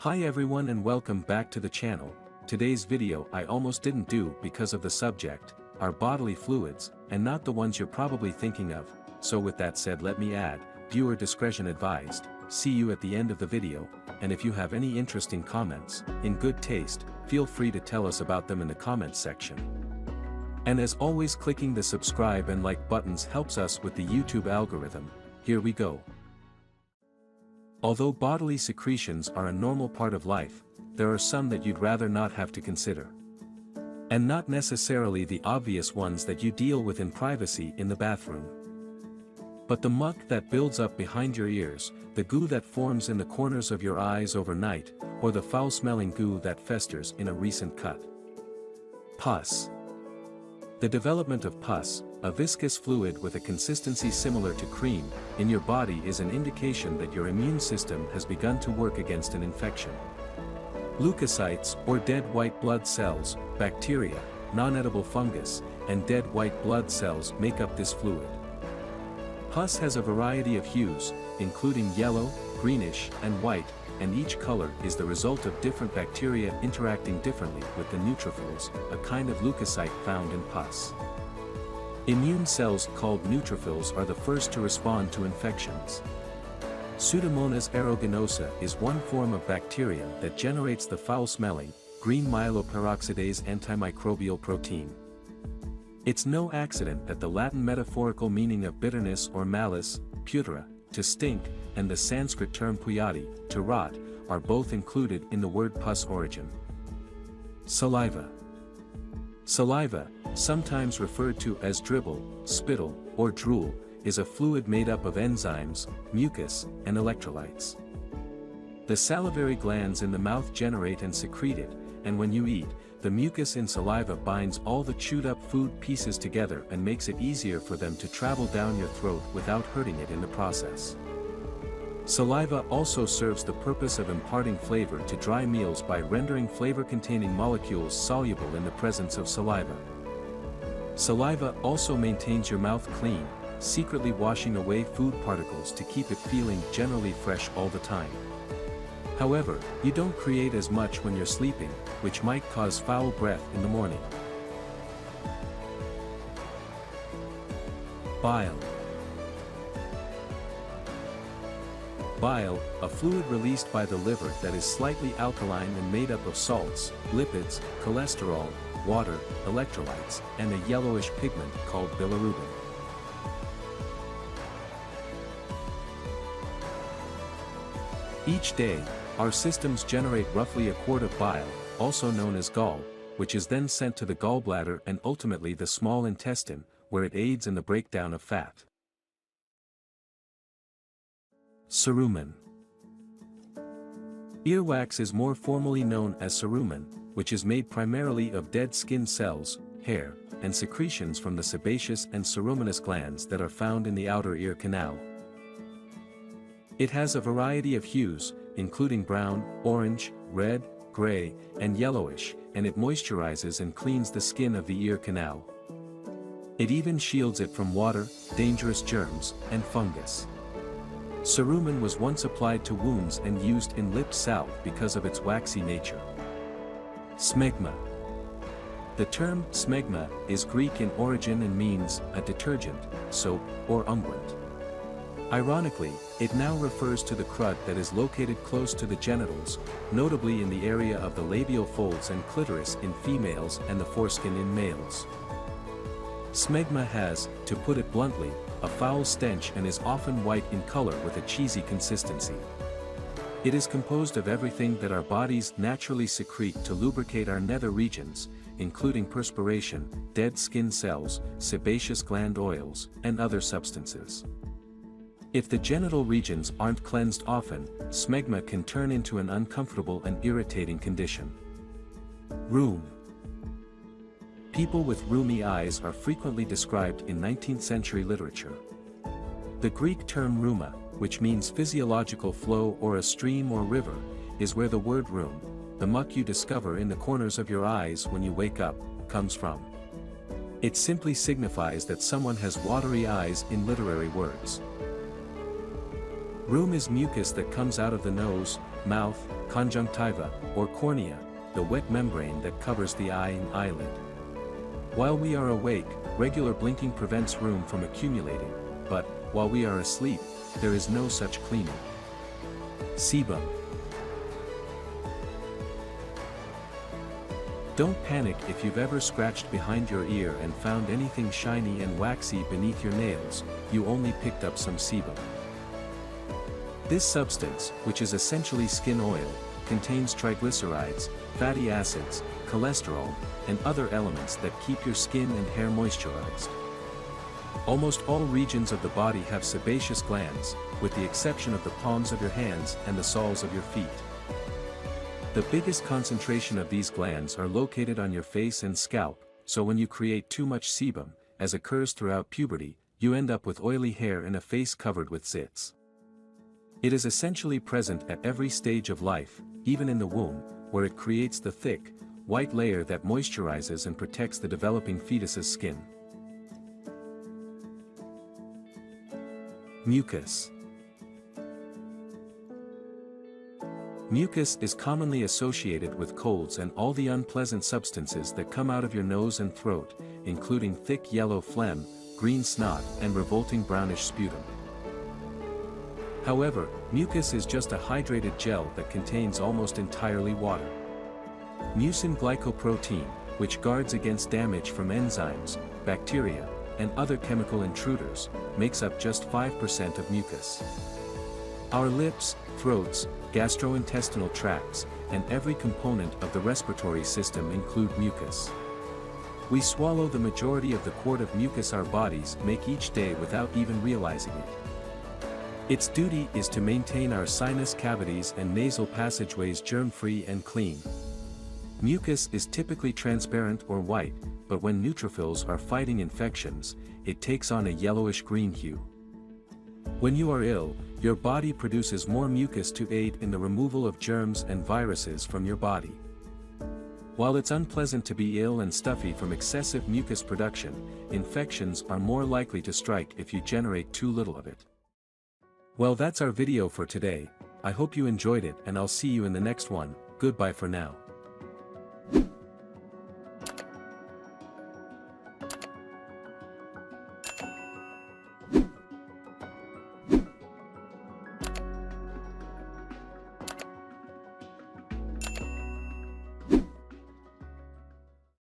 Hi everyone and welcome back to the channel. Today's video I almost didn't do because of the subject, our bodily fluids, and not the ones you're probably thinking of, so with that said let me add, viewer discretion advised. See you at the end of the video, and if you have any interesting comments, in good taste, feel free to tell us about them in the comments section. And as always, clicking the subscribe and like buttons helps us with the YouTube algorithm. Here we go. Although bodily secretions are a normal part of life, there are some that you'd rather not have to consider. And not necessarily the obvious ones that you deal with in privacy in the bathroom. But the muck that builds up behind your ears, the goo that forms in the corners of your eyes overnight, or the foul-smelling goo that festers in a recent cut. Pus. The development of pus, a viscous fluid with a consistency similar to cream, in your body is an indication that your immune system has begun to work against an infection. Leukocytes, or dead white blood cells, bacteria, non-edible fungus, and dead white blood cells make up this fluid. Pus has a variety of hues, including yellow, greenish, and white, and each color is the result of different bacteria interacting differently with the neutrophils, a kind of leukocyte found in pus. Immune cells called neutrophils are the first to respond to infections. Pseudomonas aeruginosa is one form of bacteria that generates the foul-smelling, green myeloperoxidase antimicrobial protein. It's no accident that the Latin metaphorical meaning of bitterness or malice, putera, to stink, and the Sanskrit term puyati, to rot, are both included in the word pus origin. Saliva. Saliva, sometimes referred to as dribble, spittle, or drool, is a fluid made up of enzymes, mucus, and electrolytes. The salivary glands in the mouth generate and secrete it, and when you eat, the mucus in saliva binds all the chewed-up food pieces together and makes it easier for them to travel down your throat without hurting it in the process. Saliva also serves the purpose of imparting flavor to dry meals by rendering flavor-containing molecules soluble in the presence of saliva. Saliva also maintains your mouth clean, secretly washing away food particles to keep it feeling generally fresh all the time. However, you don't create as much when you're sleeping, which might cause foul breath in the morning. Bile. Bile, a fluid released by the liver that is slightly alkaline and made up of salts, lipids, cholesterol, water, electrolytes, and a yellowish pigment called bilirubin. Each day, our systems generate roughly a quart of bile, also known as gall, which is then sent to the gallbladder and ultimately the small intestine, where it aids in the breakdown of fat. Cerumen. Earwax is more formally known as cerumen, which is made primarily of dead skin cells, hair, and secretions from the sebaceous and ceruminous glands that are found in the outer ear canal. It has a variety of hues, including brown, orange, red, gray, and yellowish, and it moisturizes and cleans the skin of the ear canal. It even shields it from water, dangerous germs, and fungus. Cerumen was once applied to wounds and used in lip salve because of its waxy nature. Smegma. The term smegma is Greek in origin and means a detergent, soap, or unguent. Ironically, it now refers to the crud that is located close to the genitals, notably in the area of the labial folds and clitoris in females and the foreskin in males. Smegma has, to put it bluntly, a foul stench and is often white in color with a cheesy consistency. It is composed of everything that our bodies naturally secrete to lubricate our nether regions, including perspiration, dead skin cells, sebaceous gland oils, and other substances. If the genital regions aren't cleansed often, smegma can turn into an uncomfortable and irritating condition. Rheum. People with rheumy eyes are frequently described in 19th century literature. The Greek term rheuma, which means physiological flow or a stream or river, is where the word rheum, the muck you discover in the corners of your eyes when you wake up, comes from. It simply signifies that someone has watery eyes in literary words. Rheum is mucus that comes out of the nose, mouth, conjunctiva, or cornea, the wet membrane that covers the eye and eyelid. While we are awake, regular blinking prevents room from accumulating, but, while we are asleep, there is no such cleaning. Sebum. Don't panic if you've ever scratched behind your ear and found anything shiny and waxy beneath your nails. You only picked up some sebum. This substance, which is essentially skin oil, contains triglycerides, fatty acids, cholesterol, and other elements that keep your skin and hair moisturized. Almost all regions of the body have sebaceous glands, with the exception of the palms of your hands and the soles of your feet. The biggest concentration of these glands are located on your face and scalp, so when you create too much sebum, as occurs throughout puberty, you end up with oily hair and a face covered with zits. It is essentially present at every stage of life, even in the womb, where it creates the thick, white layer that moisturizes and protects the developing fetus's skin. Mucus. Mucus is commonly associated with colds and all the unpleasant substances that come out of your nose and throat, including thick yellow phlegm, green snot, and revolting brownish sputum. However, mucus is just a hydrated gel that contains almost entirely water. Mucin glycoprotein, which guards against damage from enzymes, bacteria, and other chemical intruders, makes up just 5% of mucus. Our lips, throats, gastrointestinal tracts, and every component of the respiratory system include mucus. We swallow the majority of the quart of mucus our bodies make each day without even realizing it. Its duty is to maintain our sinus cavities and nasal passageways germ-free and clean. Mucus is typically transparent or white, but when neutrophils are fighting infections, it takes on a yellowish-green hue. When you are ill, your body produces more mucus to aid in the removal of germs and viruses from your body. While it's unpleasant to be ill and stuffy from excessive mucus production, infections are more likely to strike if you generate too little of it. Well, that's our video for today. I hope you enjoyed it and I'll see you in the next one. Goodbye for now.